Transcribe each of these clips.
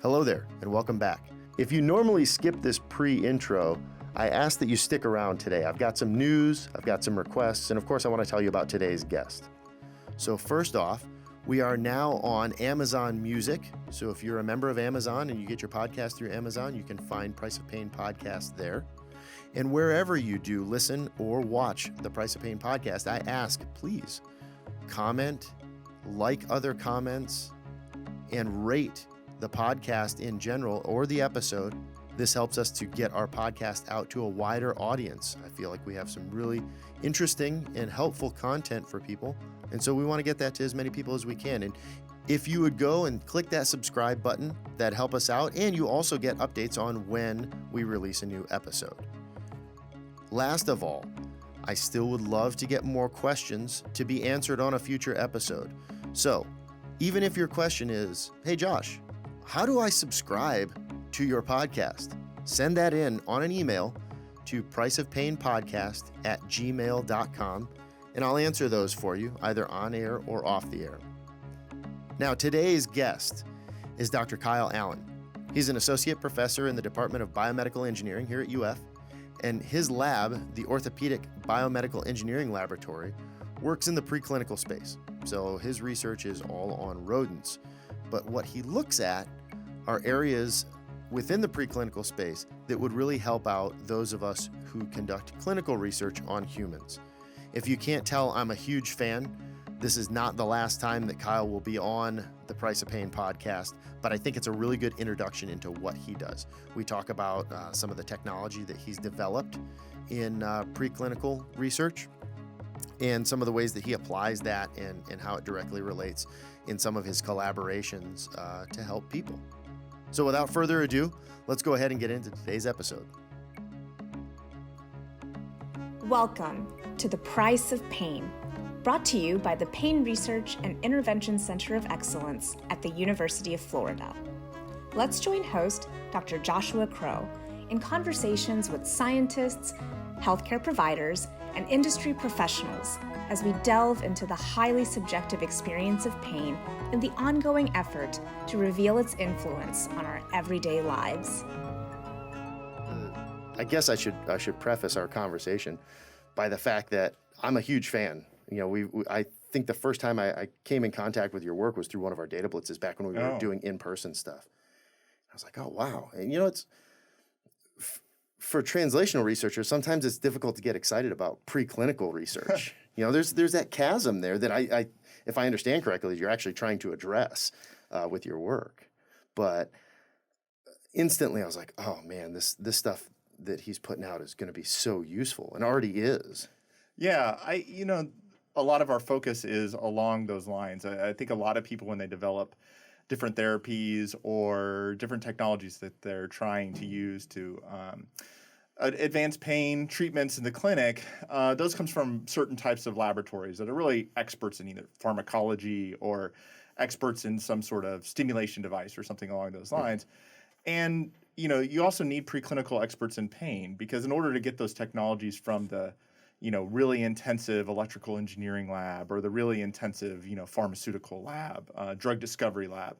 Hello there, and welcome back. If you normally skip this pre-intro, I ask that you stick around today. I've got some news, I've got some requests, and of course I want to tell you about today's guest. So first off, we are now on Amazon Music. So if you're a member of Amazon and you get your podcast through Amazon, you can find Price of Pain podcast there. And wherever you do listen or watch the Price of Pain podcast, I ask, please comment, like other comments, and rate the podcast in general or the episode. This helps us to get our podcast out to a wider audience. I feel like we have some really interesting and helpful content for people. And so we want to get that to as many people as we can. And if you would go and click that subscribe button, that'd help us out. And you also get updates on when we release a new episode. Last of all, I still would love to get more questions to be answered on a future episode. So even if your question is, hey Josh, how do I subscribe to your podcast? Send that in on an email to priceofpainpodcast@gmail.com, and I'll answer those for you, either on air or off the air. Now, today's guest is Dr. Kyle Allen. He's an associate professor in the Department of Biomedical Engineering here at UF, and his lab, the Orthopaedic Biomedical Engineering Laboratory, works in the preclinical space. So his research is all on rodents. But what he looks at are areas within the preclinical space that would really help out those of us who conduct clinical research on humans. If you can't tell, I'm a huge fan. This is not the last time that Kyle will be on the Price of Pain podcast, but I think it's a really good introduction into what he does. We talk about some of the technology that he's developed in preclinical research and some of the ways that he applies that and how it directly relates in some of his collaborations to help people. So without further ado, let's go ahead and get into today's episode. Welcome to The Price of Pain, brought to you by the Pain Research and Intervention Center of Excellence at the University of Florida. Let's join host Dr. Joshua Crow in conversations with scientists, healthcare providers, and industry professionals as we delve into the highly subjective experience of pain and the ongoing effort to reveal its influence on our everyday lives. I guess I should preface our conversation by the fact that I'm a huge fan. You know, I think the first time I came in contact with your work was through one of our data blitzes back when we were doing in-person stuff. I was like, oh, wow. And, you know, it's for translational researchers, sometimes it's difficult to get excited about preclinical research. You know, there's that chasm there that I if I understand correctly, you're actually trying to address with your work. But instantly I was like, oh man, this stuff that he's putting out is going to be so useful, and already is. Yeah, a lot of our focus is along those lines. I think a lot of people, when they develop different therapies or different technologies that they're trying to use to advance pain treatments in the clinic, those comes from certain types of laboratories that are really experts in either pharmacology or experts in some sort of stimulation device or something along those lines. And, you know, you also need preclinical experts in pain, because in order to get those technologies from the, you know, really intensive electrical engineering lab or the really intensive, you know, pharmaceutical lab, drug discovery lab,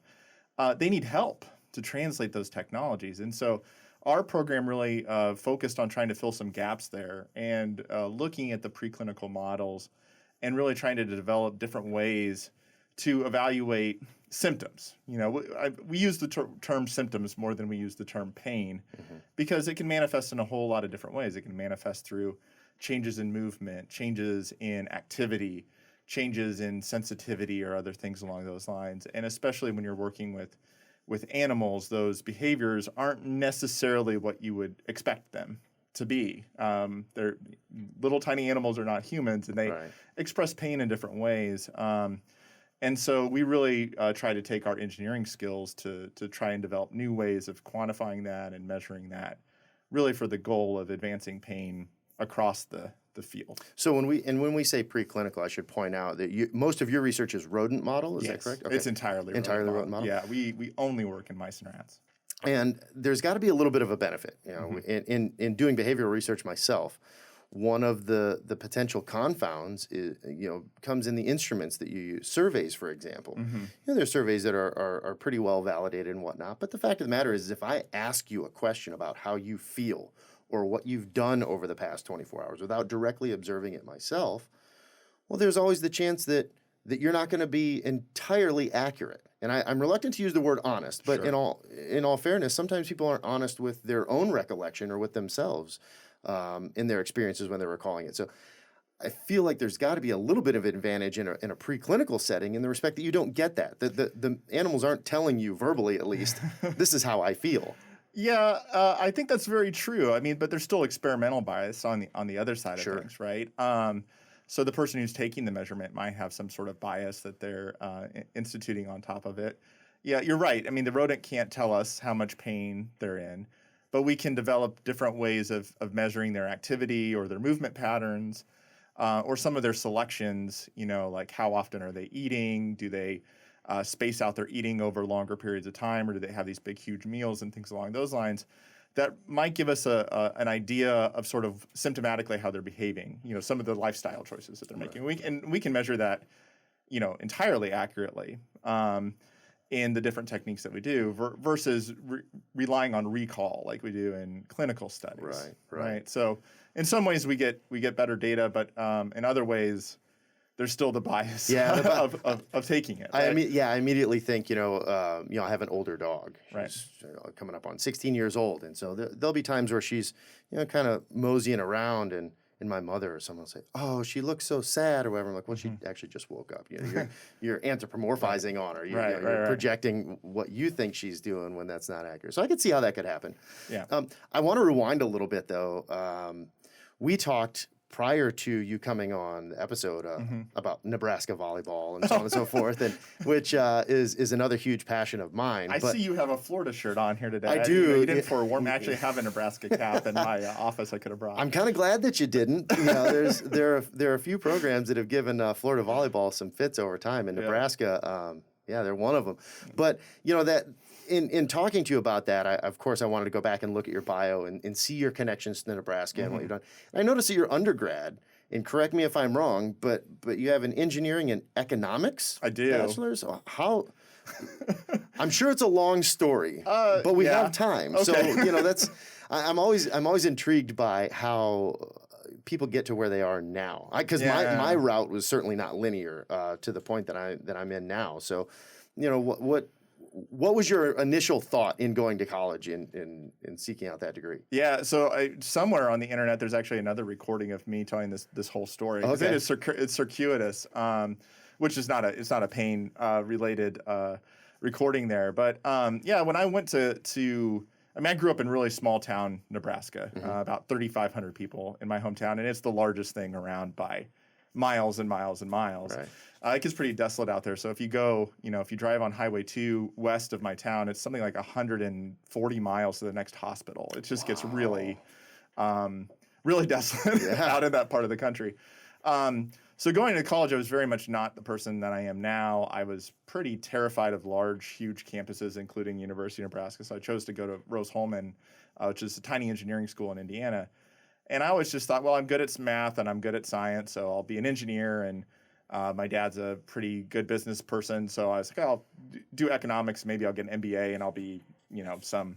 they need help to translate those technologies. And so our program really focused on trying to fill some gaps there and looking at the preclinical models and really trying to develop different ways to evaluate symptoms. You know, we use the term symptoms more than we use the term pain, because it can manifest in a whole lot of different ways. It can manifest through changes in movement, changes in activity, changes in sensitivity, or other things along those lines. And especially when you're working with animals, those behaviors aren't necessarily what you would expect them to be. They're little tiny animals are not humans, and they express pain in different ways. And so we really try to take our engineering skills to try and develop new ways of quantifying that and measuring that, really for the goal of advancing pain across the field. So when we say preclinical, I should point out that most of your research is rodent model. Is that correct? Okay. It's entirely rodent model. Yeah, we only work in mice and rats. And there's got to be a little bit of a benefit, you know, in doing behavioral research myself. one of the potential confounds is, comes in the instruments that you use. Surveys, for example. There are surveys that are pretty well validated and whatnot, but the fact of the matter is if I ask you a question about how you feel or what you've done over the past 24 hours without directly observing it myself, well, there's always the chance that you're not going to be entirely accurate. And I'm reluctant to use the word honest, but Sure. in all fairness, sometimes people aren't honest with their own recollection or with themselves in their experiences when they're recalling it. So I feel like there's got to be a little bit of advantage in a preclinical setting in the respect that you don't get that. The animals aren't telling you verbally, at least, this is how I feel. Yeah, I think that's very true. I mean, but there's still experimental bias on the other side of things, right? So the person who's taking the measurement might have some sort of bias that they're instituting on top of it. Yeah, you're right. I mean, the rodent can't tell us how much pain they're in, but we can develop different ways of measuring their activity or their movement patterns, or some of their selections, like how often are they eating? Do they space out their eating over longer periods of time, or do they have these big, huge meals and things along those lines? That might give us an idea of sort of symptomatically how they're behaving, some of the lifestyle choices that they're making. We can measure that, entirely accurately in the different techniques that we do versus relying on recall like we do in clinical studies. Right. So in some ways we get better data, but in other ways there's still the bias of taking it. Right? I immediately think, I have an older dog. She's Right. coming up on 16 years old. And so there'll be times where she's, kind of moseying around and my mother or someone will say, oh, she looks so sad or whatever. I'm like, well, she actually just woke up. You're anthropomorphizing on her. You're projecting what you think she's doing when that's not accurate. So I could see how that could happen. Yeah. I want to rewind a little bit, though. We talked prior to you coming on the episode about Nebraska volleyball and so on and so forth, and which is another huge passion of mine. I see you have a Florida shirt on here today. I do. You didn't forewarn me. I actually have a Nebraska cap in my office I could have brought. I'm kind of glad that you didn't. There are a few programs that have given Florida volleyball some fits over time, and Nebraska, they're one of them. But that. In talking to you about that, of course, I wanted to go back and look at your bio and see your connections to Nebraska and what you've done. And I noticed that your undergrad, and correct me if I'm wrong, but you have an engineering and economics bachelor's. How? I'm sure it's a long story, but we have time. Okay. So that's. I'm always intrigued by how people get to where they are now. Because my route was certainly not linear to the point that I'm in now. So, what was your initial thought in going to college in seeking out that degree? Yeah, so somewhere on the internet, there's actually another recording of me telling this whole story. Okay. It's circuitous, which is not a pain related recording there. But when I went I grew up in really small town Nebraska, about 3,500 people in my hometown, and it's the largest thing around by miles and miles and miles. Right. It gets pretty desolate out there. So if you go, if you drive on Highway 2 west of my town, it's something like 140 miles to the next hospital. It just gets really, really desolate out in that part of the country. So going to college, I was very much not the person that I am now. I was pretty terrified of large, huge campuses, including University of Nebraska. So I chose to go to Rose-Hulman, which is a tiny engineering school in Indiana. And I always just thought, well, I'm good at math and I'm good at science, so I'll be an engineer. And my dad's a pretty good business person, so I was like, I'll do economics. Maybe I'll get an MBA and I'll be, some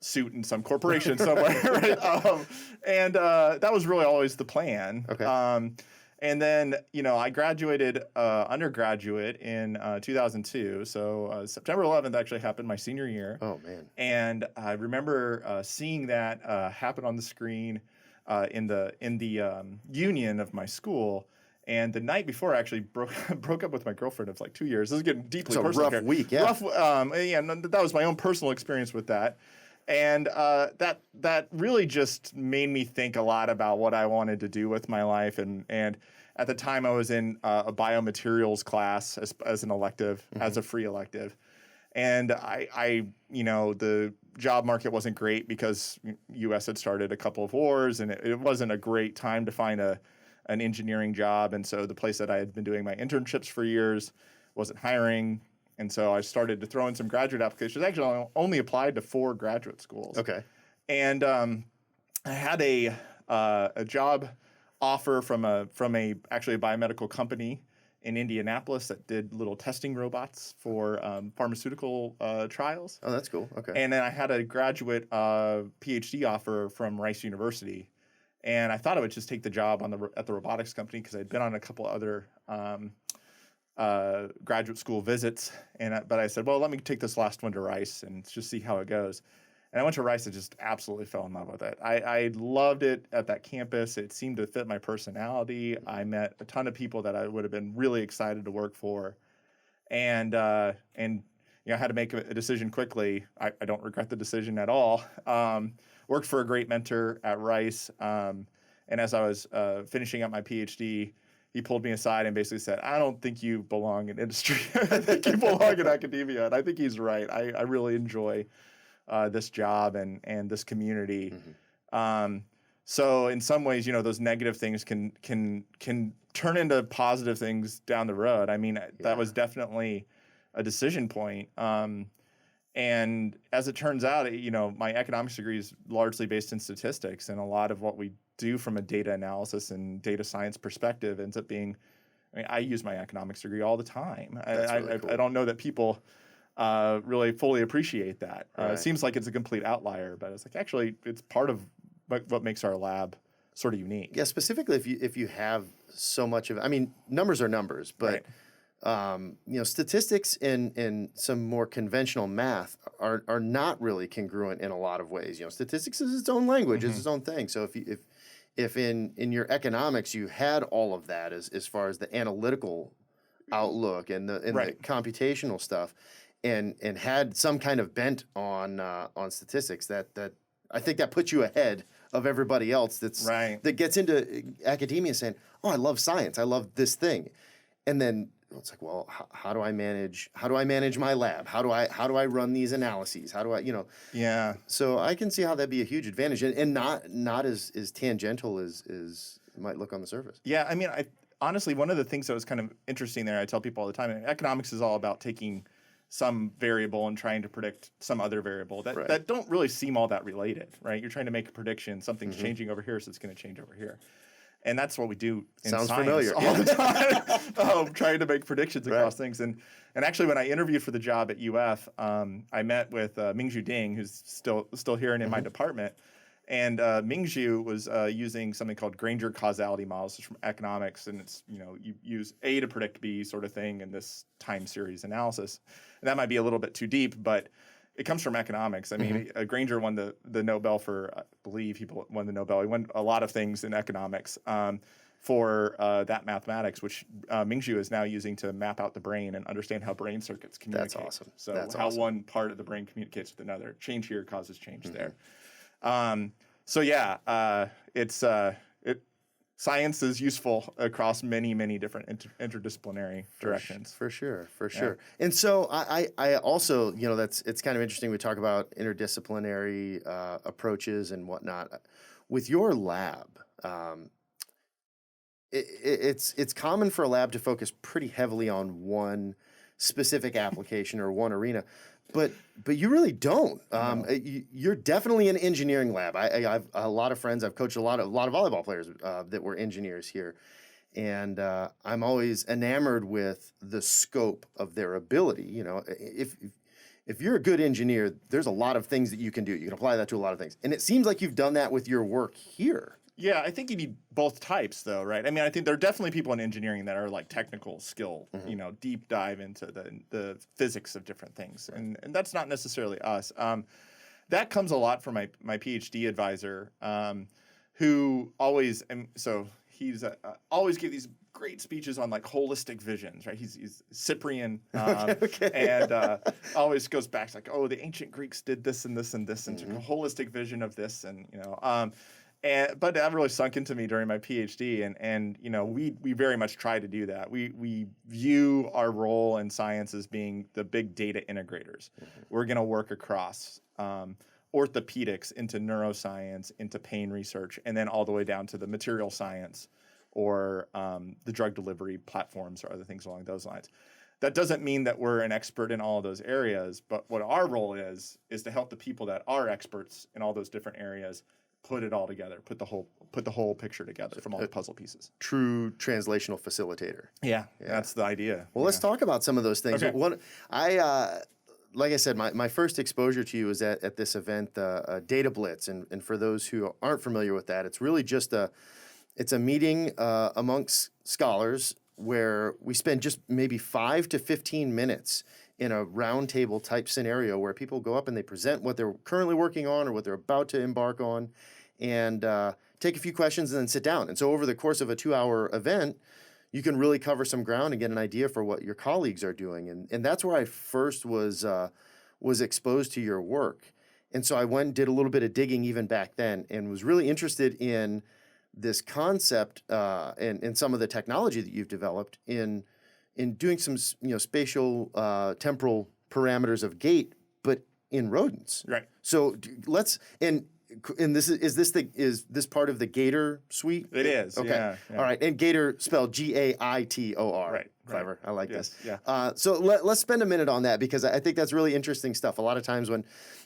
suit in some corporation somewhere. Right? And that was really always the plan. Okay. And then, I graduated undergraduate in 2002. So September 11th actually happened my senior year. Oh, man. And I remember seeing that happen on the screen in the union of my school. And the night before, I actually broke up with my girlfriend of like 2 years. This is getting deeply personal. It's a rough week, yeah. That was my own personal experience with that. And that really just made me think a lot about what I wanted to do with my life. And at the time, I was in a biomaterials class as an elective, as a free elective. And the job market wasn't great because U.S. had started a couple of wars, and it wasn't a great time to find an engineering job. And so the place that I had been doing my internships for years wasn't hiring. And so I started to throw in some graduate applications. Actually, I only applied to 4 graduate schools. Okay. And I had a job offer from actually a biomedical company in Indianapolis that did little testing robots for pharmaceutical trials. Oh, that's cool. Okay. And then I had a graduate Ph.D. offer from Rice University, and I thought I would just take the job at the robotics company because I'd been on a couple other graduate school visits, but I said, well, let me take this last one to Rice and just see how it goes. And I went to Rice and just absolutely fell in love with it. I loved it at that campus. It seemed to fit my personality. I met a ton of people that I would have been really excited to work for, and I had to make a decision quickly. I don't regret the decision at all. Worked for a great mentor at Rice, and as I was finishing up my PhD, he pulled me aside and basically said, I don't think you belong in industry. I think you belong in academia. And I think he's right. I really enjoy this job and this community. So in some ways, those negative things can turn into positive things down the road. I mean, that was definitely a decision point. And as it turns out, my economics degree is largely based in statistics, and a lot of what we do from a data analysis and data science perspective ends up being, I use my economics degree all the time. Really cool. I don't know that people really fully appreciate that. Right. It seems like it's a complete outlier, but it's like, actually, it's part of what makes our lab sort of unique. Yeah, specifically if you have so much of, numbers are numbers, but statistics and some more conventional math are not really congruent in a lot of ways. Statistics is its own language, it's its own thing. So if in your economics you had all of that as far as the analytical outlook and the computational stuff, and had some kind of bent on statistics, that I think that puts you ahead of everybody else that gets into academia saying, oh, I love science, I love this thing, and then it's like, well, how do I manage my lab? How do I run these analyses? How do I, Yeah. So I can see how that'd be a huge advantage, and not as tangential as it might look on the surface. Yeah, I honestly, one of the things that was kind of interesting there, I tell people all the time, economics is all about taking some variable and trying to predict some other variable that don't really seem all that related, right? You're trying to make a prediction, something's changing over here, so it's going to change over here. And that's what we do in Sounds science familiar. all the time, trying to make predictions across things. And actually, when I interviewed for the job at UF, I met with Mingju Ding, who's still here and in my department. And Mingju was using something called Granger causality models from economics, and it's you use A to predict B sort of thing in this time series analysis. And that might be a little bit too deep, but it comes from economics. Granger won the Nobel for, I believe he won the Nobel. He won a lot of things in economics for that mathematics, which Mingju is now using to map out the brain and understand how brain circuits communicate. That's awesome. So That's how awesome. one part of the brain communicates with another. Change here causes change there. Science is useful across many, many different interdisciplinary directions. For sure. And so I also, it's kind of interesting. We talk about interdisciplinary approaches and whatnot. With your lab, it's common for a lab to focus pretty heavily on one specific application or one arena. But you really don't. You're definitely an engineering lab. I've a lot of friends. I've coached a lot of volleyball players that were engineers here, and I'm always enamored with the scope of their ability. If you're a good engineer, there's a lot of things that you can do. You can apply that to a lot of things, and it seems like you've done that with your work here. Yeah, I think you need both types, though, right? I think there are definitely people in engineering that are like technical skill, deep dive into the physics of different things, and that's not necessarily us. That comes a lot from my PhD advisor, who always he's always give these great speeches on like holistic visions, right? He's Cyprian, and always goes back to like, oh, the ancient Greeks did this and this and this, and took a holistic vision of this, and but that really sunk into me during my PhD, and we very much try to do that. We view our role in science as being the big data integrators. We're going to work across orthopedics into neuroscience, into pain research, and then all the way down to the material science or the drug delivery platforms or other things along those lines. That doesn't mean that we're an expert in all of those areas, but what our role is to help the people that are experts in all those different areas put it all together, put the whole picture together from all the puzzle pieces. True translational facilitator. Yeah, that's the idea. Well, let's talk about some of those things. Okay. Like I said, my first exposure to you was at this event, Data Blitz, and for those who aren't familiar with that, it's really just a meeting amongst scholars where we spend just maybe 5 to 15 minutes in a roundtable type scenario where people go up and they present what they're currently working on or what they're about to embark on, and take a few questions and then sit down. And so over the course of a 2-hour event, you can really cover some ground and get an idea for what your colleagues are doing. And that's where I first was exposed to your work. And so I went and did a little bit of digging even back then and was really interested in this concept and some of the technology that you've developed in doing some spatial temporal parameters of gait, but in rodents. Right. So and is this part of the Gator suite? It is. Okay. Yeah. All right. And Gator spelled Gaitor. Right. Clever. I like this. Yeah. So let's spend a minute on that because I think that's really interesting stuff. A lot of times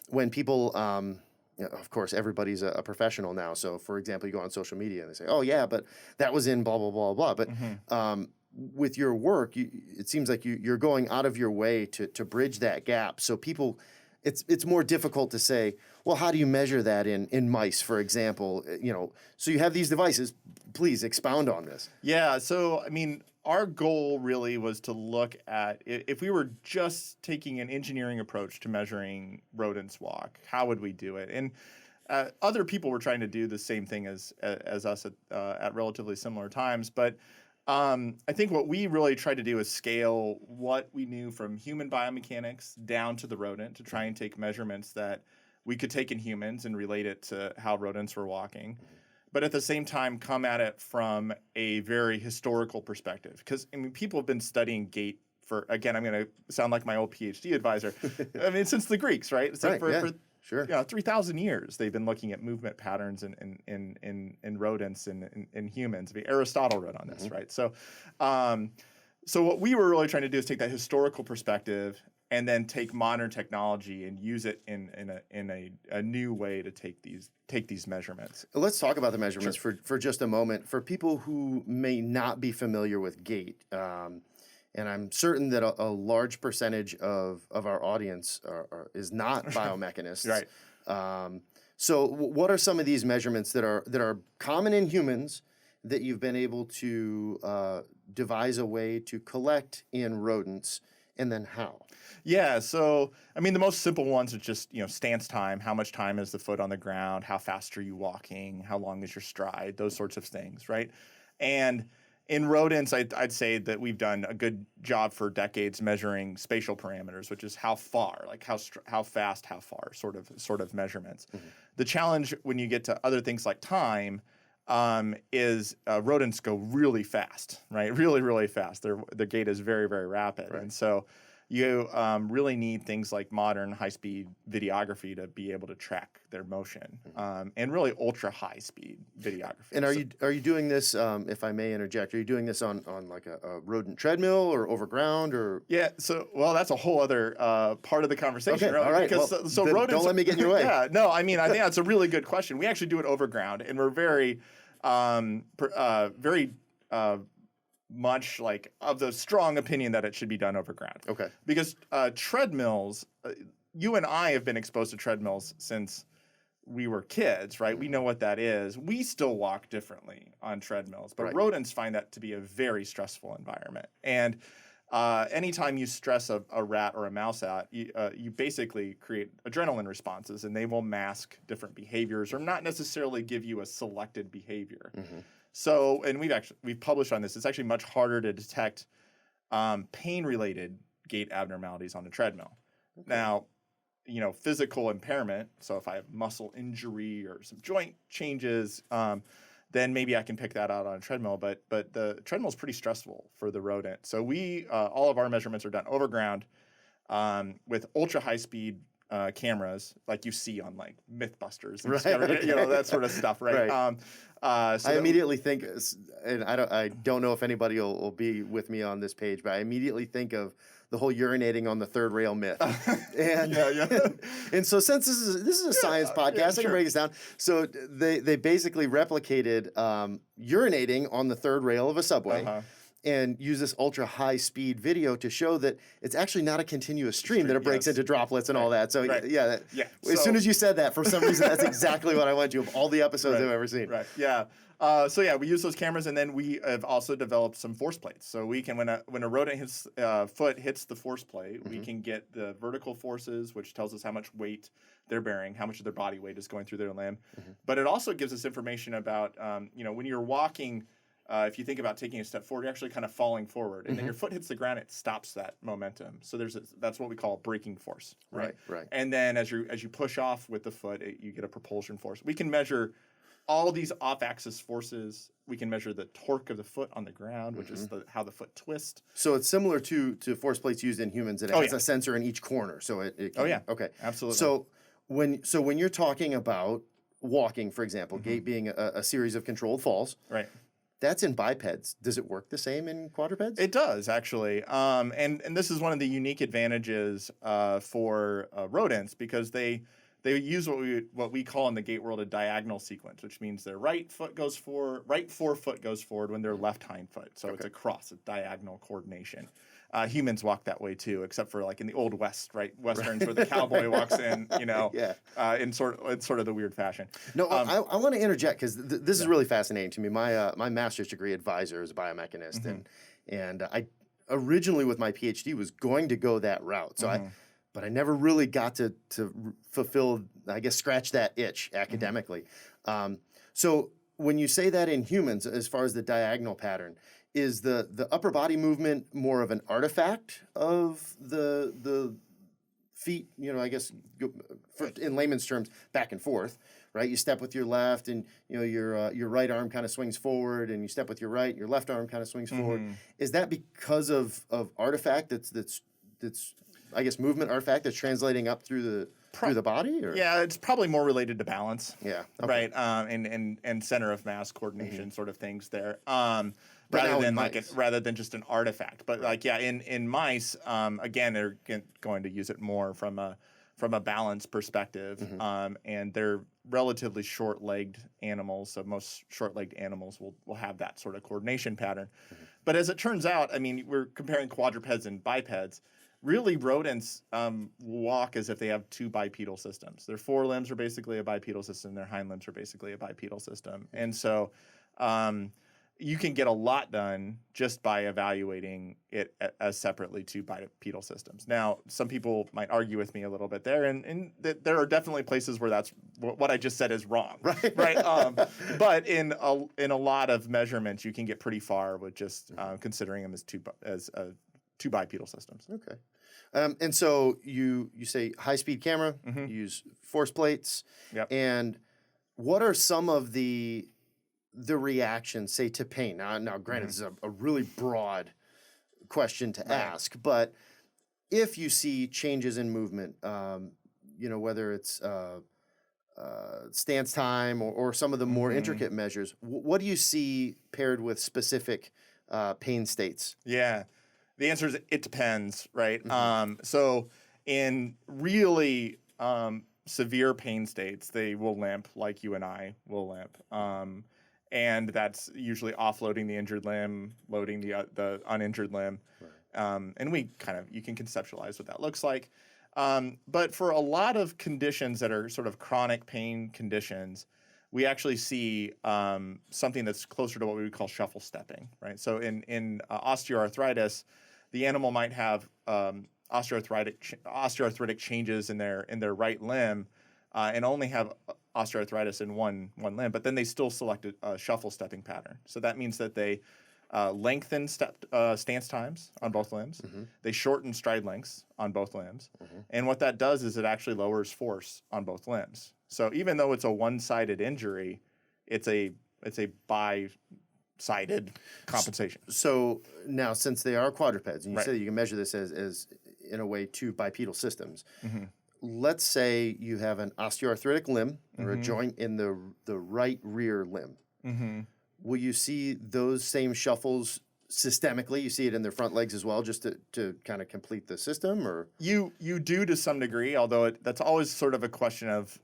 when people, of course, everybody's a professional now. So, for example, you go on social media and they say, "Oh yeah, but that was in blah blah blah blah." But with your work, it seems like you're going out of your way to bridge that gap. So people, it's more difficult to say, well, how do you measure that in mice, for example? So you have these devices. Please expound on this. Yeah. So, I mean, our goal really was to look at if we were just taking an engineering approach to measuring rodents walk, how would we do it? And other people were trying to do the same thing as us at relatively similar times. But I think what we really tried to do is scale what we knew from human biomechanics down to the rodent to try and take measurements that we could take in humans and relate it to how rodents were walking. But at the same time, come at it from a very historical perspective. Because, I mean, people have been studying gait for, again, I'm going to sound like my old Ph.D. advisor. I mean, since the Greeks, right? It's like for sure. 3,000 years, they've been looking at movement patterns in rodents and in humans. I mean, Aristotle wrote on this, right? So, so what we were really trying to do is take that historical perspective and then take modern technology and use it in a new way to take these measurements. Let's talk about the measurements for just a moment. For people who may not be familiar with gait, and I'm certain that a large percentage of our audience is not biomechanists. Right. So what are some of these measurements that are common in humans that you've been able to devise a way to collect in rodents, and then how? Yeah, so I mean, the most simple ones are just stance time. How much time is the foot on the ground? How fast are you walking? How long is your stride? Those sorts of things, right? And in rodents, I'd say that we've done a good job for decades measuring spatial parameters, which is how far, like how fast, how far, sort of measurements. The challenge when you get to other things like time is rodents go really fast, right? Really, really fast. Their gait is very, very rapid, and so you really need things like modern high-speed videography to be able to track their motion, and really ultra-high-speed videography. And are you doing this? If I may interject, are you doing this on like a rodent treadmill or over ground or? Yeah. So that's a whole other part of the conversation. Okay. All right. Because so rodents. Don't let me get in your way. Yeah. No. I mean, I think that's a really good question. We actually do it over ground, and we're very, very. Much like of the strong opinion that it should be done over ground. Okay. Because treadmills, you and I have been exposed to treadmills since we were kids, right? We know what that is. We still walk differently on treadmills, but rodents find that to be a very stressful environment. And anytime you stress a rat or a mouse out, you basically create adrenaline responses, and they will mask different behaviors or not necessarily give you a selected behavior. So, and we've published on this. It's actually much harder to detect pain-related gait abnormalities on a treadmill. Okay. Now, physical impairment. So, if I have muscle injury or some joint changes, then maybe I can pick that out on a treadmill. But the treadmill is pretty stressful for the rodent. So, we all of our measurements are done over ground with ultra high speed cameras, like you see on like MythBusters, and that sort of stuff, right? So I immediately think, and I don't know if anybody will be with me on this page, but I immediately think of the whole urinating on the third rail myth. And Yeah. and so since this is a science podcast, I can break this down. So they basically replicated urinating on the third rail of a subway. And use this ultra high speed video to show that it's actually not a continuous stream, that it breaks into droplets and all that. So as soon as you said that, for some reason, that's exactly what I went to of all the episodes I've ever seen. Right. Yeah. We use those cameras, and then we have also developed some force plates. So we can, when a rodent foot hits the force plate, we can get the vertical forces, which tells us how much weight they're bearing, how much of their body weight is going through their limb. But it also gives us information about, when you're walking. If you think about taking a step forward, you're actually kind of falling forward, and then your foot hits the ground, it stops that momentum. So that's what we call a braking force, right? Right. And then as you push off with the foot, you get a propulsion force. We can measure all these off-axis forces. We can measure the torque of the foot on the ground, which is how the foot twists. So it's similar to force plates used in humans. It has a sensor in each corner, so it can, okay, absolutely. So when you're talking about walking, for example, gait being a series of controlled falls, right? That's in bipeds. Does it work the same in quadrupeds? It does, actually. And this is one of the unique advantages for rodents, because they use what we call in the gait world a diagonal sequence, which means their right forefoot goes forward when their left hind foot. So it's a cross, a diagonal coordination. Humans walk that way too, except for like in the old West, right? Westerns where the cowboy walks in, in sort of the weird fashion. No, I want to interject because this is really fascinating to me. My master's degree advisor is a biomechanist, and I originally with my Ph.D. was going to go that route. So but I never really got to fulfill, scratch that itch academically. So when you say that in humans, as far as the diagonal pattern, is the upper body movement more of an artifact of the feet, in layman's terms, back and forth, right? You step with your left, and your right arm kind of swings forward, and you step with your right, your left arm kind of swings forward. Is that because of artifact that's movement artifact that's translating up through the body? Or? Yeah, it's probably more related to balance. Yeah. Okay. Right. And center of mass coordination sort of things there. Rather than just an artifact. But in mice, again, they're going to use it more from a balance perspective. And they're relatively short-legged animals. So most short-legged animals will have that sort of coordination pattern. But as it turns out, we're comparing quadrupeds and bipeds. Really, rodents walk as if they have two bipedal systems. Their forelimbs are basically a bipedal system. Their hind limbs are basically a bipedal system. And so you can get a lot done just by evaluating it as separately two bipedal systems. Now, some people might argue with me a little bit there, and there are definitely places where that's what I just said is wrong. Right? But in a lot of measurements, you can get pretty far with just considering them as two bipedal systems. Okay. And so you say high-speed camera, you use force plates. Yep. And what are some of the reactions, say, to pain? Now granted, this is a really broad question to ask, but if you see changes in movement, whether it's stance time or some of the more intricate measures, what do you see paired with specific pain states? Yeah. The answer is it depends, right? So in really severe pain states, they will limp like you and I will limp. And that's usually offloading the injured limb, loading the uninjured limb. Right. And you can conceptualize what that looks like. But for a lot of conditions that are sort of chronic pain conditions, we actually see something that's closer to what we would call shuffle stepping, right? So in osteoarthritis, the animal might have osteoarthritic changes in their right limb, and only have osteoarthritis in one limb, but then they still select a shuffle stepping pattern. So that means that they lengthen stance times on both limbs. They shorten stride lengths on both limbs. And what that does is it actually lowers force on both limbs. So even though it's a one-sided injury, it's a bi-sided compensation. So now, since they are quadrupeds, and you said that you can measure this as in a way two bipedal systems, let's say you have an osteoarthritic limb or a joint in the right rear limb. Will you see those same shuffles systemically? You see it in their front legs as well, just to kind of complete the system, or You do to some degree, although that's always sort of a question of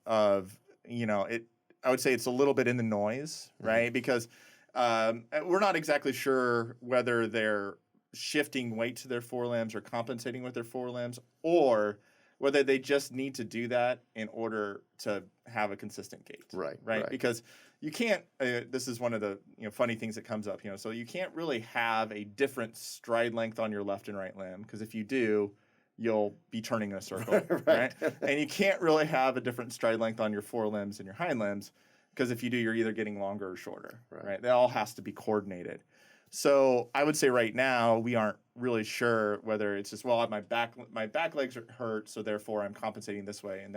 it. I would say it's a little bit in the noise, right? Because we're not exactly sure whether they're shifting weight to their forelimbs or compensating with their forelimbs, or whether they just need to do that in order to have a consistent gait. Right. Because you can't. This is one of the funny things that comes up. So you can't really have a different stride length on your left and right limb, because if you do, you'll be turning in a circle, right? And you can't really have a different stride length on your forelimbs and your hind limbs, because if you do, you're either getting longer or shorter, right? That all has to be coordinated. So I would say right now we aren't really sure whether it's just, well, my back legs hurt, so therefore I'm compensating this way, and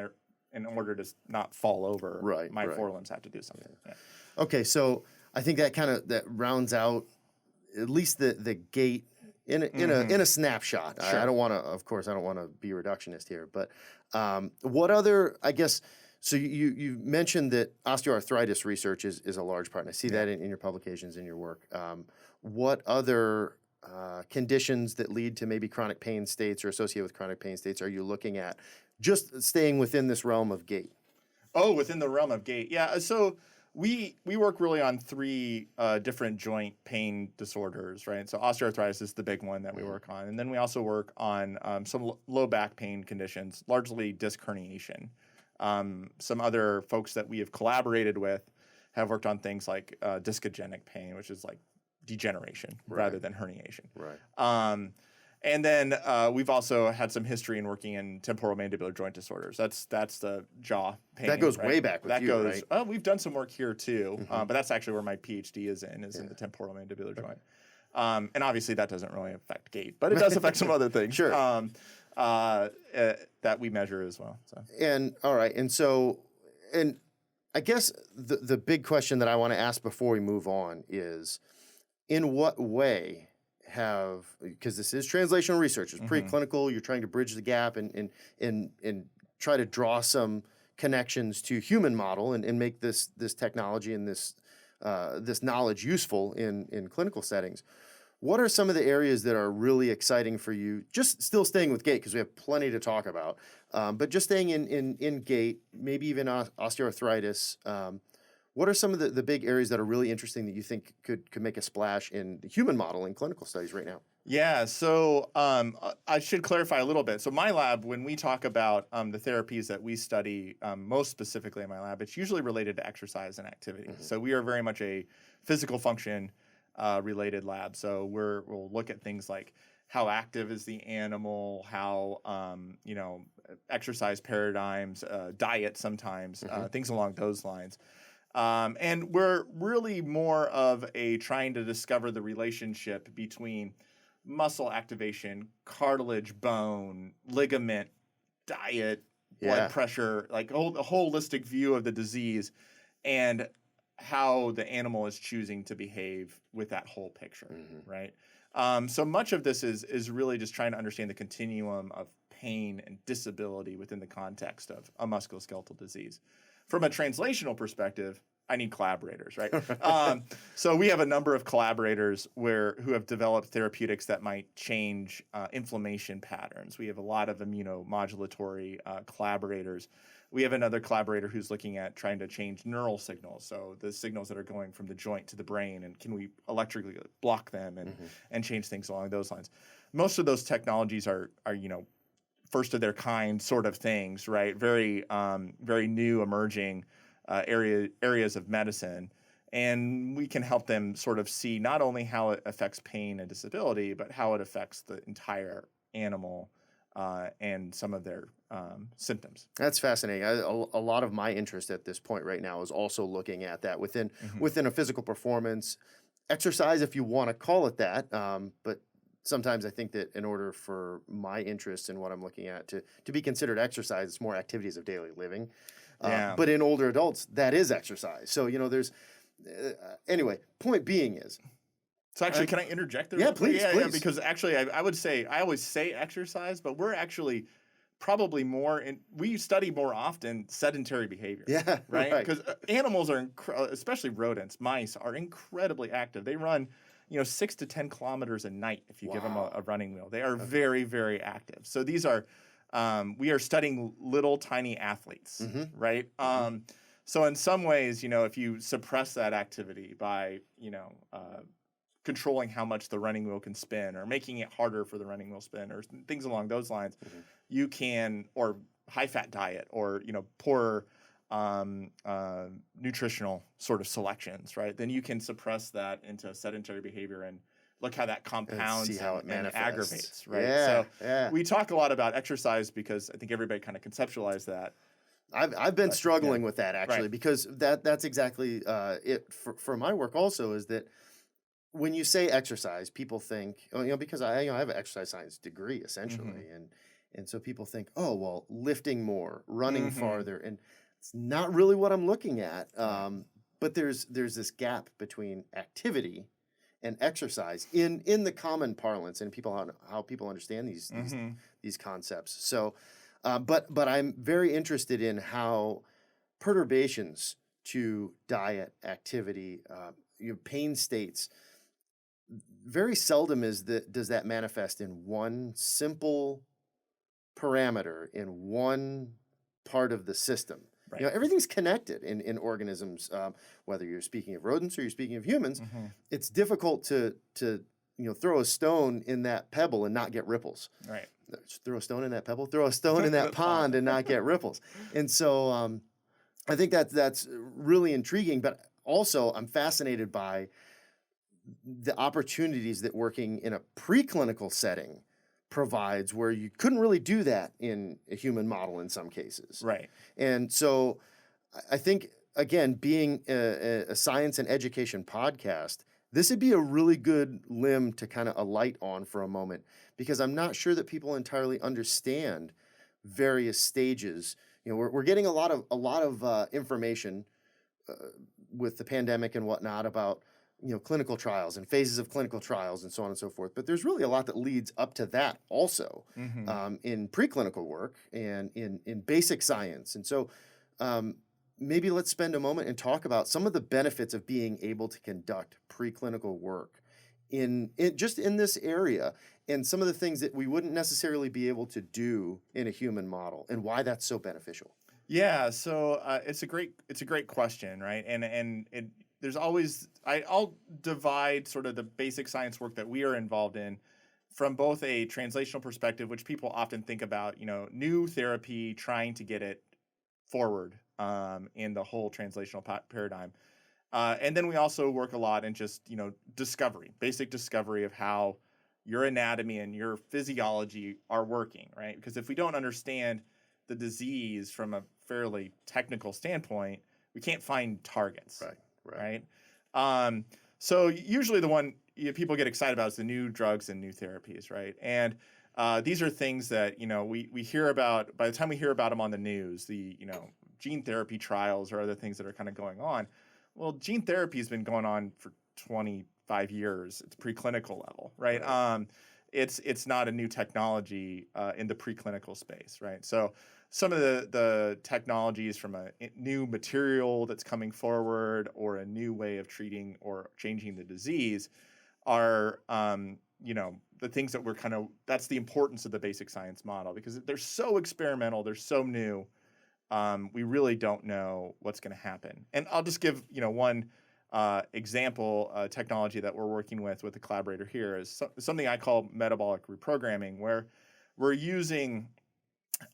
in order to not fall over, my forelimbs have to do something. Yeah. Okay, so I think that rounds out at least the gait in a snapshot. Sure. I don't want to be reductionist here, but what other, I guess. So you mentioned that osteoarthritis research is a large part, and I see that in your publications, in your work. What other conditions that lead to maybe chronic pain states or associated with chronic pain states are you looking at, just staying within this realm of gait? Oh, within the realm of gait. Yeah, so we work really on 3 different joint pain disorders, right? So osteoarthritis is the big one that we work on. And then we also work on some low back pain conditions, largely disc herniation. Some other folks that we have collaborated with have worked on things like discogenic pain, which is like degeneration rather than herniation. Right. And then we've also had some history in working in temporomandibular joint disorders. That's the jaw pain. That goes way back with you, right? Oh, we've done some work here too, but that's actually where my Ph.D. is in the temporomandibular joint. And obviously that doesn't really affect gait, but it does affect some other things. Sure. That we measure as well. So. And all right, and I guess the big question that I want to ask before we move on is, in what way because this is translational research, it's preclinical, you're trying to bridge the gap and try to draw some connections to human model and make this technology and this knowledge useful in clinical settings. What are some of the areas that are really exciting for you? Just still staying with gait, because we have plenty to talk about, but just staying in gait, maybe even osteoarthritis. What are some of the big areas that are really interesting that you think could make a splash in the human model in clinical studies right now? Yeah, so I should clarify a little bit. So my lab, when we talk about the therapies that we study, most specifically in my lab, it's usually related to exercise and activity. So we are very much a physical function related lab. So we'll look at things like how active is the animal, how exercise paradigms, diet sometimes, things along those lines. And we're really more of a trying to discover the relationship between muscle activation, cartilage, bone, ligament, diet, blood pressure, like a holistic view of the disease, and how the animal is choosing to behave with that whole picture, right? So much of this is really just trying to understand the continuum of pain and disability within the context of a musculoskeletal disease. From a translational perspective, I need collaborators, right? So we have a number of collaborators who have developed therapeutics that might change inflammation patterns. We have a lot of immunomodulatory collaborators. We have another collaborator who's looking at trying to change neural signals, so the signals that are going from the joint to the brain, and can we electrically block them and change things along those lines. Most of those technologies are first of their kind sort of things, right? Very new emerging areas of medicine, and we can help them sort of see not only how it affects pain and disability, but how it affects the entire animal and some of their symptoms. That's fascinating. A lot of my interest at this point right now is also looking at that within a physical performance, exercise, if you want to call it that. But sometimes I think that in order for my interest in what I'm looking at to be considered exercise, it's more activities of daily living. But in older adults, that is exercise. So, there's anyway, point being is. So actually, can I interject there? Yeah, please. Yeah, because actually I would say, I always say exercise, but we're actually probably we study more often sedentary behavior. Yeah, right? Because animals are, especially rodents, mice, are incredibly active. They run, 6 to 10 kilometers a night if you give them Wow. a running wheel. They are very, very active. So these are, we are studying little tiny athletes, right? So in some ways, if you suppress that activity by, controlling how much the running wheel can spin or making it harder for the running wheel spin or things along those lines, you can, or high fat diet or, poor nutritional sort of selections, right? Then you can suppress that into sedentary behavior and look how that compounds see how it and manifests. aggravates, right? Yeah, So we talk a lot about exercise because I think everybody kind of conceptualized that. I've been struggling with that actually, Right. because that's exactly it for my work also, is that when you say exercise, people think, because I have an exercise science degree essentially, and so people think, oh well, lifting more, running farther, and it's not really what I'm looking at. But there's this gap between activity and exercise in the common parlance and how people understand these concepts. So, but I'm very interested in how perturbations to diet, activity, pain states, very seldom does that manifest in one simple parameter in one part of the system. Right. Everything's connected in organisms, whether you're speaking of rodents or you're speaking of humans. It's difficult to throw a stone in that pebble and not get ripples. Right. Throw a stone in that pebble, throw a stone in that pond and not get ripples. And so I think that's really intriguing, but also I'm fascinated by the opportunities that working in a preclinical setting provides, where you couldn't really do that in a human model in some cases. Right. And so I think, again, being a science and education podcast, this would be a really good limb to kind of alight on for a moment, because I'm not sure that people entirely understand various stages. We're getting a lot of information with the pandemic and whatnot about clinical trials and phases of clinical trials and so on and so forth. But there's really a lot that leads up to that also, in preclinical work and in basic science. And so maybe let's spend a moment and talk about some of the benefits of being able to conduct preclinical work in just in this area, and some of the things that we wouldn't necessarily be able to do in a human model, and why that's so beneficial. Yeah, so it's a great question, right? And there's always, I'll divide sort of the basic science work that we are involved in from both a translational perspective, which people often think about, new therapy, trying to get it forward in the whole translational paradigm. And then we also work a lot in just, discovery, basic discovery of how your anatomy and your physiology are working, right? Because if we don't understand the disease from a fairly technical standpoint, we can't find targets. Right. So usually the one people get excited about is the new drugs and new therapies, right? And these are things that we hear about. By the time we hear about them on the news, the gene therapy trials or other things that are kind of going on. Well, gene therapy has been going on for 25 years. It's preclinical level, right? It's not a new technology in the preclinical space, right? So some of the technologies from a new material that's coming forward or a new way of treating or changing the disease are, the things that that's the importance of the basic science model, because they're so experimental, they're so new. We really don't know what's going to happen. And I'll just give, one example technology that we're working with a collaborator here is something I call metabolic reprogramming, where we're using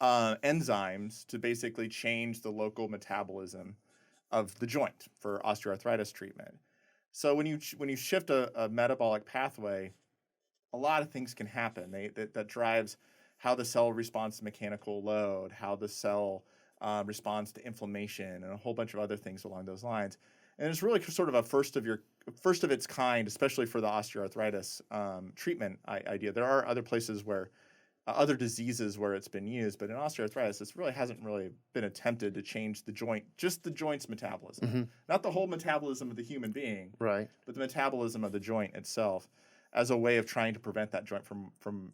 enzymes to basically change the local metabolism of the joint for osteoarthritis treatment. So when you shift a metabolic pathway, a lot of things can happen. That drives how the cell responds to mechanical load, how the cell responds to inflammation, and a whole bunch of other things along those lines. And it's really sort of a first of its kind, especially for the osteoarthritis treatment idea. There are other places where other diseases where it's been used, but in osteoarthritis, this really hasn't really been attempted to change the joint, just the joint's metabolism, not the whole metabolism of the human being, right? But the metabolism of the joint itself, as a way of trying to prevent that joint from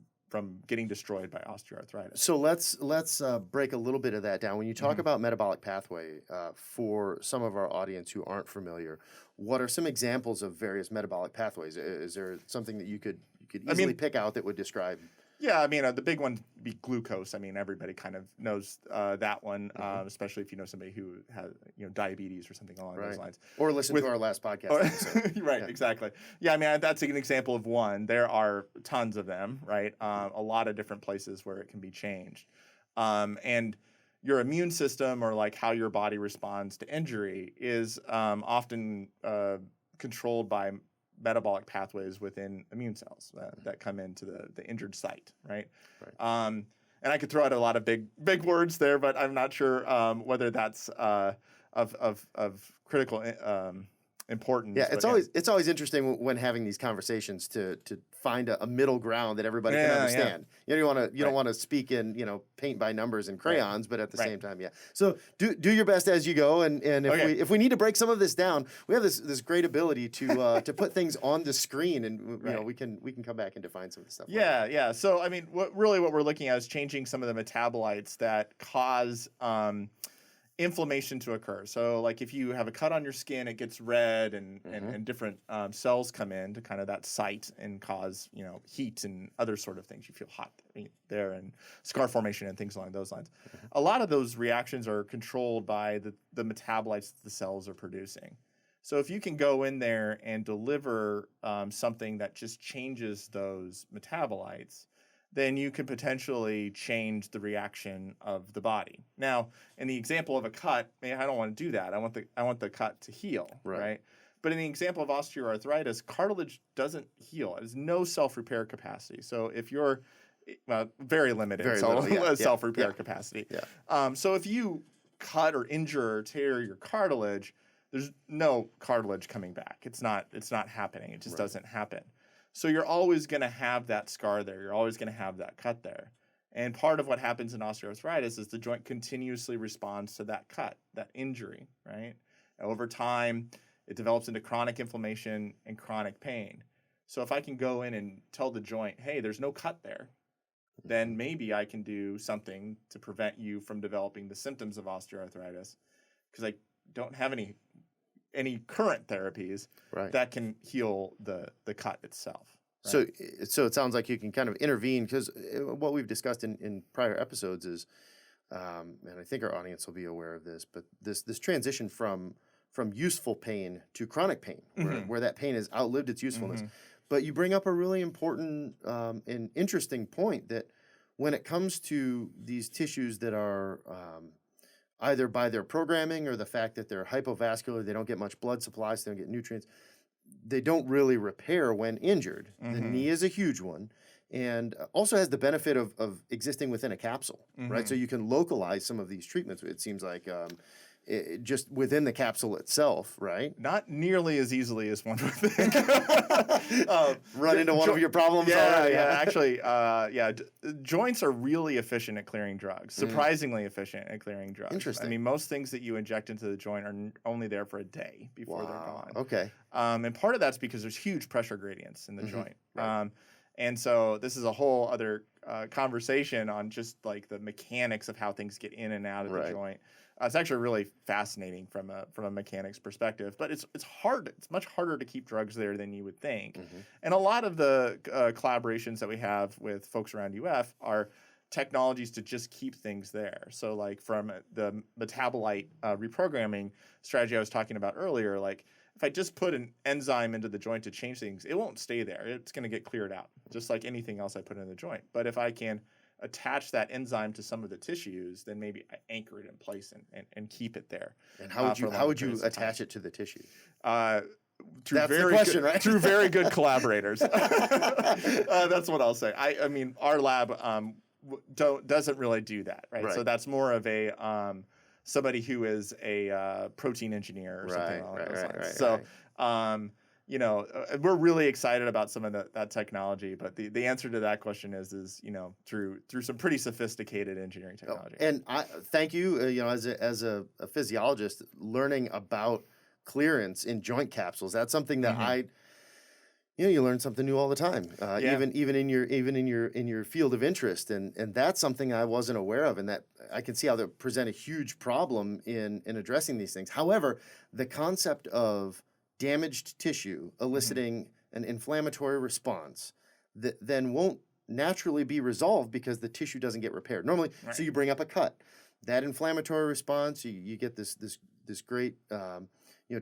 getting destroyed by osteoarthritis. So let's break a little bit of that down. When you talk about metabolic pathway, for some of our audience who aren't familiar, what are some examples of various metabolic pathways? Is there something that you could easily pick out that would describe? Yeah, I mean, the big one would be glucose. I mean, everybody kind of knows that one, especially if you know somebody who has, diabetes or something along those lines. Or listen to our last podcast episode. Right, exactly. Yeah, I mean, that's an example of one. There are tons of them, right? A lot of different places where it can be changed. And your immune system, or like how your body responds to injury, is often controlled by metabolic pathways within immune cells that come into the injured site, right? And I could throw out a lot of big words there, but I'm not sure whether that's of critical importance. Yeah, it's always interesting when having these conversations to find a middle ground that everybody can understand. You don't want to speak in paint by numbers and crayons, but at the same time, So do your best as you go, and if we need to break some of this down, we have this great ability to put things on the screen, and we can come back and define some of the stuff. Yeah. So I mean, what we're looking at is changing some of the metabolites that cause inflammation to occur. So like if you have a cut on your skin, it gets red and different cells come in to kind of that site and cause, heat and other sort of things. You feel hot there, and scar formation and things along those lines. A lot of those reactions are controlled by the metabolites that the cells are producing. So if you can go in there and deliver something that just changes those metabolites, then you can potentially change the reaction of the body. Now, in the example of a cut, I don't want to do that. I want the cut to heal, right? But in the example of osteoarthritis, cartilage doesn't heal. It has no self-repair capacity. So if you're very limited self-repair capacity. So if you cut or injure or tear your cartilage, there's no cartilage coming back. It's not happening. It just doesn't happen. So you're always going to have that scar there. You're always going to have that cut there. And part of what happens in osteoarthritis is the joint continuously responds to that cut, that injury, right? And over time, it develops into chronic inflammation and chronic pain. So if I can go in and tell the joint, hey, there's no cut there, then maybe I can do something to prevent you from developing the symptoms of osteoarthritis, because I don't have any current therapies that can heal the cut itself. Right? So it sounds like you can kind of intervene, because what we've discussed in prior episodes is, and I think our audience will be aware of this, but this transition from useful pain to chronic pain, where that pain has outlived its usefulness. But you bring up a really important and interesting point, that when it comes to these tissues that are either by their programming or the fact that they're hypovascular, they don't get much blood supply, so they don't get nutrients, they don't really repair when injured. The knee is a huge one, and also has the benefit of existing within a capsule, right? So you can localize some of these treatments, it seems like, just within the capsule itself, right? Not nearly as easily as one would think. Run into one of your problems already. Actually, joints are really efficient at clearing drugs, surprisingly efficient at clearing drugs. Interesting. I mean, most things that you inject into the joint are only there for a day before they're gone. Okay. And part of that's because there's huge pressure gradients in the joint. And so this is a whole other conversation on just like the mechanics of how things get in and out of the joint. It's actually really fascinating from a mechanics perspective, but it's hard. It's much harder to keep drugs there than you would think. And a lot of the collaborations that we have with folks around UF are technologies to just keep things there. So like from the metabolite reprogramming strategy I was talking about earlier, like if I just put an enzyme into the joint to change things, it won't stay there. It's going to get cleared out, just like anything else I put in the joint. But if I can attach that enzyme to some of the tissues, then maybe I anchor it in place and keep it there. And how would you attach it to the tissue? Through very good collaborators. That's what I'll say. I mean, our lab doesn't really do that, right? So that's more of a somebody who is a protein engineer or something along those lines. So. We're really excited about some of that technology, but the answer to that question is through some pretty sophisticated engineering technology. And I thank you, as a physiologist, learning about clearance in joint capsules. That's something that You learn something new all the time, Yeah. even in your field of interest, and that's something I wasn't aware of, and that I can see how they present a huge problem in addressing these things. However, the concept of damaged tissue Mhm. eliciting an inflammatory response that then won't naturally be resolved because the tissue doesn't get repaired. Normally, so Right. you bring up a cut, that inflammatory response, you get this great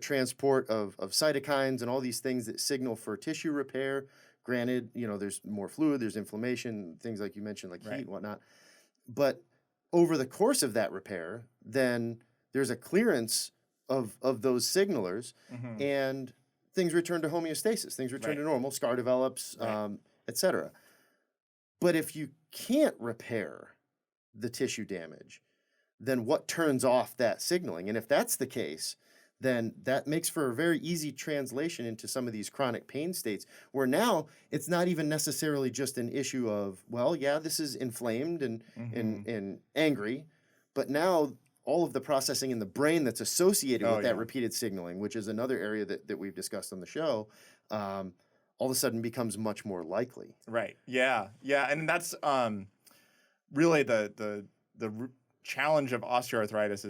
transport of cytokines and all these things that signal for tissue repair. Granted, there's more fluid, there's inflammation, things like you mentioned, like heat Right. and whatnot. But over the course of that repair, then there's a clearance of those signalers, Hmm. and things return to homeostasis, things return Right. to normal, scar develops, Right. etc. But if you can't repair the tissue damage, then what turns off that signaling? And if that's the case, then that makes for a very easy translation into some of these chronic pain states where now it's not even necessarily just an issue of, well, yeah, this is inflamed and Hmm. and angry, but now all of the processing in the brain that's associated Oh with that yeah. repeated signaling, which is another area that we've discussed on the show, um, all of a sudden becomes much more likely. Right. Yeah. Yeah. And that's really the challenge of osteoarthritis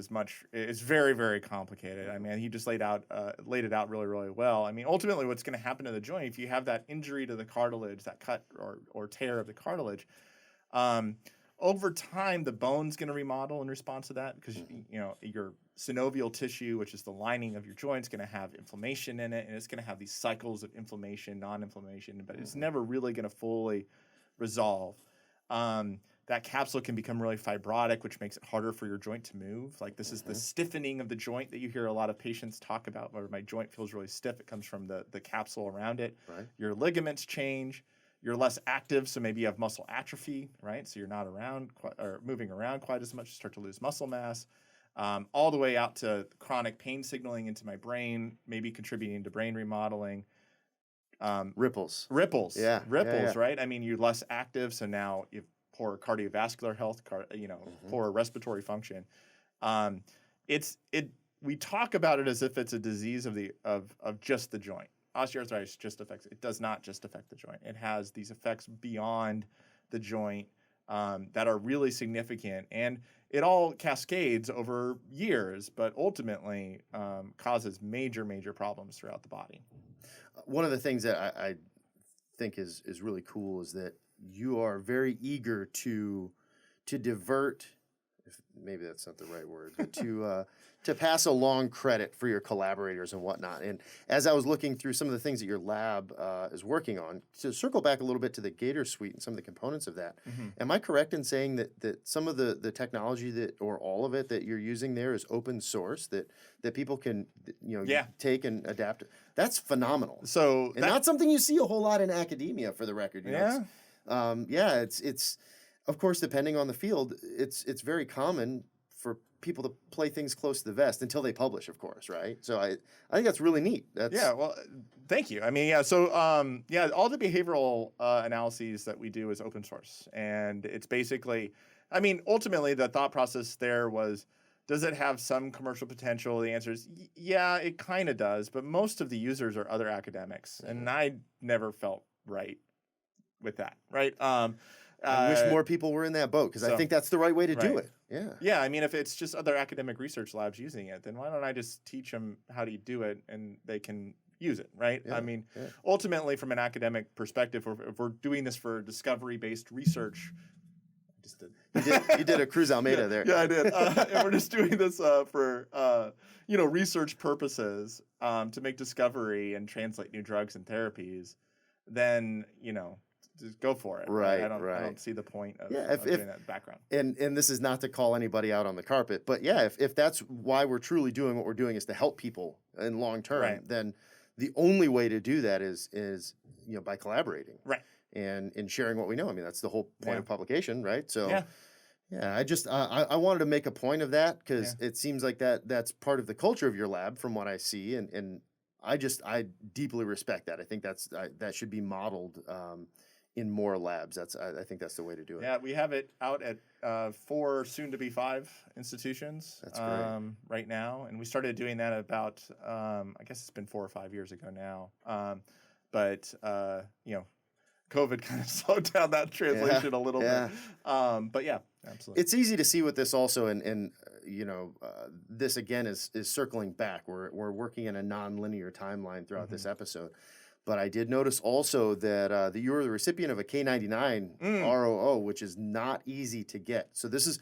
is very, very complicated. I mean, he just laid it out really, really well. I mean, ultimately what's going to happen to the joint if you have that injury to the cartilage, that cut or tear of the cartilage, um, over time the bone's going to remodel in response to that because Mhm. your synovial tissue, which is the lining of your joint, is going to have inflammation in it, and it's going to have these cycles of inflammation, non-inflammation, but it's Mhm. never really going to fully resolve. That capsule can become really fibrotic, which makes it harder for your joint to move. Like this is the Mhm. stiffening of the joint that you hear a lot of patients talk about, where my joint feels really stiff. It comes from the capsule around it. Right. Your ligaments change. You're less active, so maybe you have muscle atrophy, right? So you're not around or moving around quite as much. You start to lose muscle mass. All the way out to chronic pain signaling into my brain, maybe contributing to brain remodeling. Ripples. Ripples, Yeah. Yeah. Yeah. ripples, right? I mean, you're less active, so now you have poor cardiovascular health, Mhm. poor respiratory function. Um, it's it. We talk about it as if it's a disease of just the joint. Osteoarthritis just affects. It does not just affect the joint. It has these effects beyond the joint that are really significant, and it all cascades over years, but ultimately causes major, major problems throughout the body. One of the things that I think is really cool is that you are very eager to divert, if maybe that's not the right word, but to pass along credit for your collaborators and whatnot. And as I was looking through some of the things that your lab is working on, to circle back a little bit to the Gator Suite and some of the components of that, Hmm. am I correct in saying that some of the technology that or all of it that you're using there is open source that people can Yeah. take and adapt? That's phenomenal. So And that not something you see a whole lot in academia, for the record. yeah. It's of course, depending on the field, it's very common for people to play things close to the vest until they publish, of course, right? So I think that's really neat. Yeah, well, thank you. I mean, yeah, so yeah, all the behavioral analyses that we do is open source, and it's basically, I mean, ultimately the thought process there was, does it have some commercial potential? The answer is yeah, it kind of does, but most of the users are other academics, and Mhm. I never felt right with that, right? I wish Uh, more people were in that boat because I so think that's the right way to do right. it. Yeah. Yeah, I mean, if it's just other academic research labs using it, then why don't I just teach them how to do it and they can use it, right? I Yeah. mean, Yeah. ultimately, from an academic perspective, if we're doing this for discovery-based research, I just did. You did a Cruz Yeah, Almeida there. yeah, I did. And we're just doing this for research purposes to make discovery and translate new drugs and therapies. Then just go for it, right? Right. I Right. don't see the point Yeah. of doing that in the background. And this is not to call anybody out on the carpet, but yeah, if that's why we're truly doing what we're doing is to help people in long term, Right. then the only way to do that is by collaborating Right. and sharing what we know. I mean, that's the whole point Yeah. of publication, right? So Yeah. yeah, I wanted to make a point of that because Yeah. it seems like that's part of the culture of your lab from what I see, and I deeply respect that. I think that should be modeled in more labs. I think that's the way to do it. Yeah, we have it out at 4, soon to be 5 institutions That's great. right now, and we started doing that about I guess it's been 4 or 5 years ago now. but you know, COVID kind of slowed down that translation a little bit. But yeah, absolutely. It's easy to see with this also, and this again is circling back. We're working in a non-linear timeline throughout this episode. But I did notice also that you were the recipient of a K-99 ROO, which is not easy to get. So this is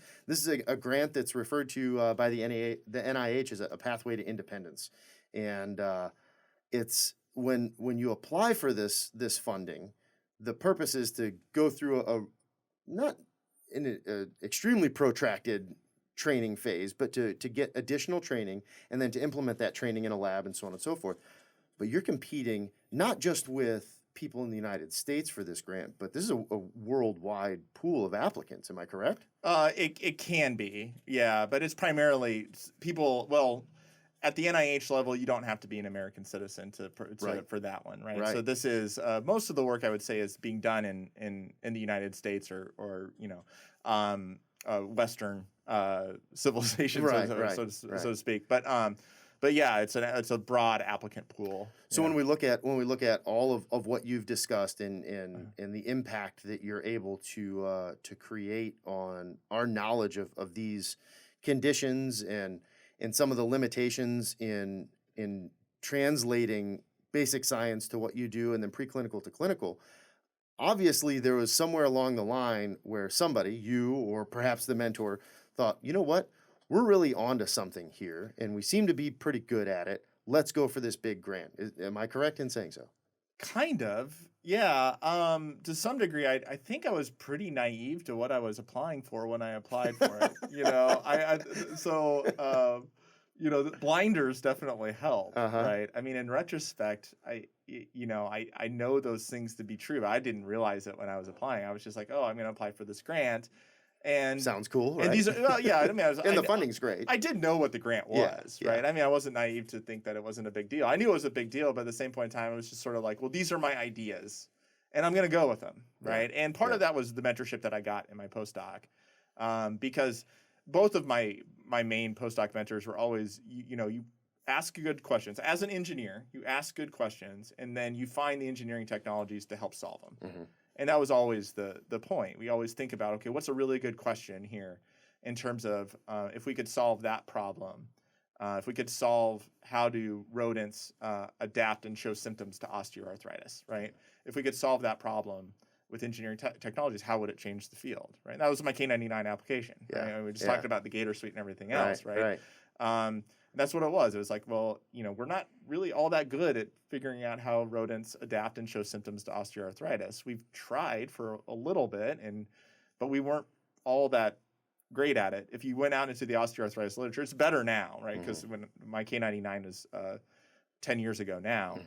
a grant that's referred to by the NIH as a pathway to independence, and it's when you apply for this funding, the purpose is to go through a not in an extremely protracted training phase, but to get additional training and then to implement that training in a lab and so on and so forth. But you're competing not just with people in the United States for this grant, but this is a worldwide pool of applicants. Am I correct? It can be, yeah, but it's primarily people. Well, at the NIH level, you don't have to be an American citizen for that one, right? So this is most of the work I would say is being done in the United States or Western civilization, so to speak. But yeah, it's a broad applicant pool. So when we look at all of what you've discussed and the impact that you're able to create on our knowledge of these conditions and some of the limitations in translating basic science to what you do and then preclinical to clinical, obviously there was somewhere along the line where somebody, you or perhaps the mentor, thought, you know what? We're really onto something here, and we seem to be pretty good at it. Let's go for this big grant. Am I correct in saying so? Kind of, yeah. To some degree, I think I was pretty naive to what I was applying for when I applied for it. The blinders definitely help, right? I mean, in retrospect, I know those things to be true, but I didn't realize it when I was applying. I was just like, oh, I'm going to apply for this grant. And sounds cool, right? And these are, well, yeah. I mean, the funding's great. I did know what the grant was, right? I mean, I wasn't naive to think that it wasn't a big deal. I knew it was a big deal, but at the same point in time, it was just sort of like, well, these are my ideas, and I'm going to go with them, right? And part of that was the mentorship that I got in my postdoc, because both of my main postdoc mentors were always, you ask good questions. As an engineer, you ask good questions, and then you find the engineering technologies to help solve them. And that was always the point. We always think about, okay, what's a really good question here in terms of if we could solve that problem, if we could solve how do rodents adapt and show symptoms to osteoarthritis, right? If we could solve that problem with engineering technologies, how would it change the field, right? And that was my K-99 application. Right? And we just talked about the gator suite and everything else, right? That's what it was. It was like, well, we're not really all that good at figuring out how rodents adapt and show symptoms to osteoarthritis. We've tried for a little bit, but we weren't all that great at it. If you went out into the osteoarthritis literature, it's better now, right? Because when my K-99 is 10 years ago now.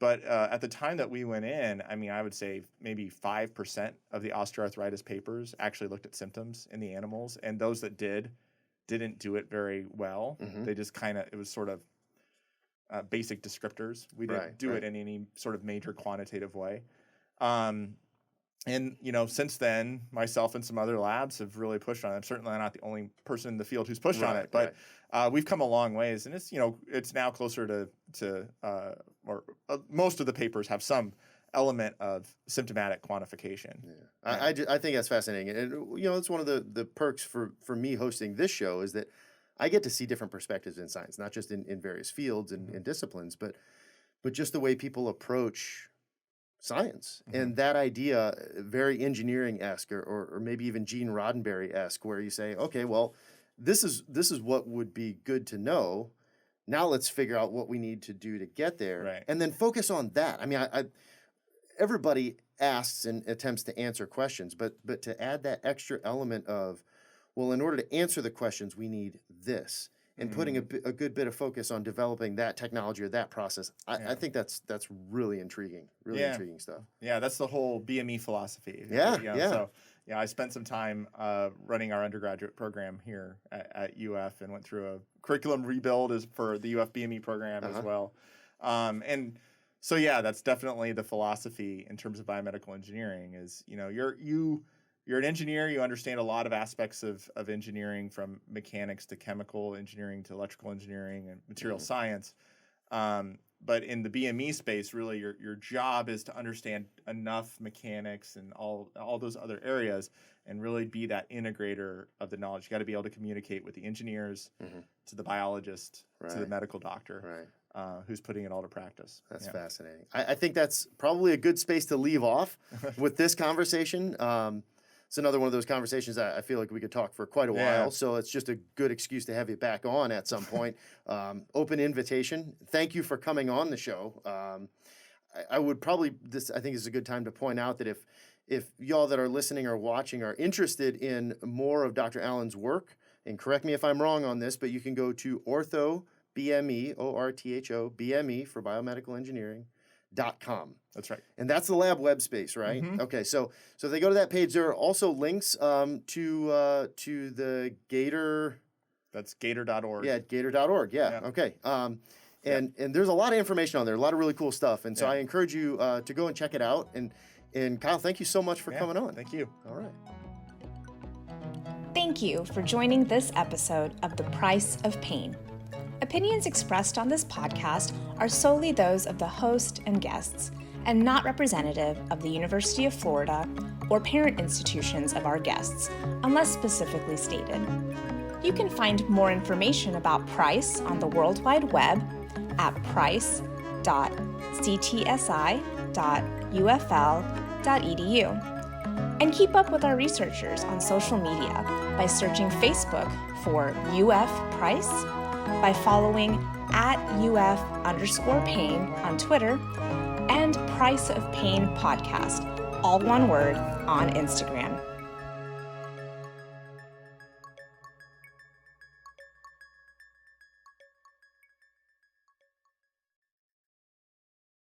But at the time that we went in, I mean, I would say maybe 5% of the osteoarthritis papers actually looked at symptoms in the animals, and those that didn't do it very well. They just it was sort of basic descriptors. We didn't do it in any sort of major quantitative way. And since then, myself and some other labs have really pushed on it. I'm certainly not the only person in the field who's pushed on it, but we've come a long ways, and it's now closer to most of the papers have some element of symptomatic quantification. I think that's fascinating, and it's one of the perks for me hosting this show is that I get to see different perspectives in science, not just in various fields and disciplines, but just the way people approach science. And that idea, very engineering-esque or maybe even Gene Roddenberry-esque, where you say, okay, well, this is what would be good to know. Now let's figure out what we need to do to get there, and then focus on that. I mean, everybody asks and attempts to answer questions, but to add that extra element of, well, in order to answer the questions, we need this, and putting a good bit of focus on developing that technology or that process. I think that's really intriguing, intriguing stuff. Yeah, that's the whole BME philosophy. So, I spent some time running our undergraduate program here at UF and went through a curriculum rebuild for the UF BME program as well. And so, that's definitely the philosophy in terms of biomedical engineering is, you're an engineer, you understand a lot of aspects of engineering, from mechanics to chemical engineering to electrical engineering and material science. But in the BME space, really, your job is to understand enough mechanics and all those other areas, and really be that integrator of the knowledge. You got to be able to communicate with the engineers, to the biologist, to the medical doctor, who's putting it all to practice. That's fascinating. I think that's probably a good space to leave off with this conversation. It's another one of those conversations I feel like we could talk for quite a while, so it's just a good excuse to have you back on at some point. Open invitation. Thank you for coming on the show. I would probably, I think is a good time to point out that if y'all that are listening or watching are interested in more of Dr. Allen's work, and correct me if I'm wrong on this, but you can go to Orthobiomedical, ORTHO, for Biomedical Engineering.com. That's right. And that's the lab web space, right? Okay, so if they go to that page, there are also links to the Gator. That's gator.org. Yeah, gator.org. Yeah. Okay. And there's a lot of information on there, a lot of really cool stuff. And so I encourage you to go and check it out. And Kyle, thank you so much for coming on. Thank you. All right. Thank you for joining this episode of The Price of Pain. Opinions expressed on this podcast are solely those of the host and guests, and not representative of the University of Florida or parent institutions of our guests, unless specifically stated. You can find more information about Price on the World Wide Web at price.ctsi.ufl.edu. And keep up with our researchers on social media by searching Facebook for UF Price, by following @UF_Pain on Twitter, and Price of Pain Podcast, all one word, on Instagram.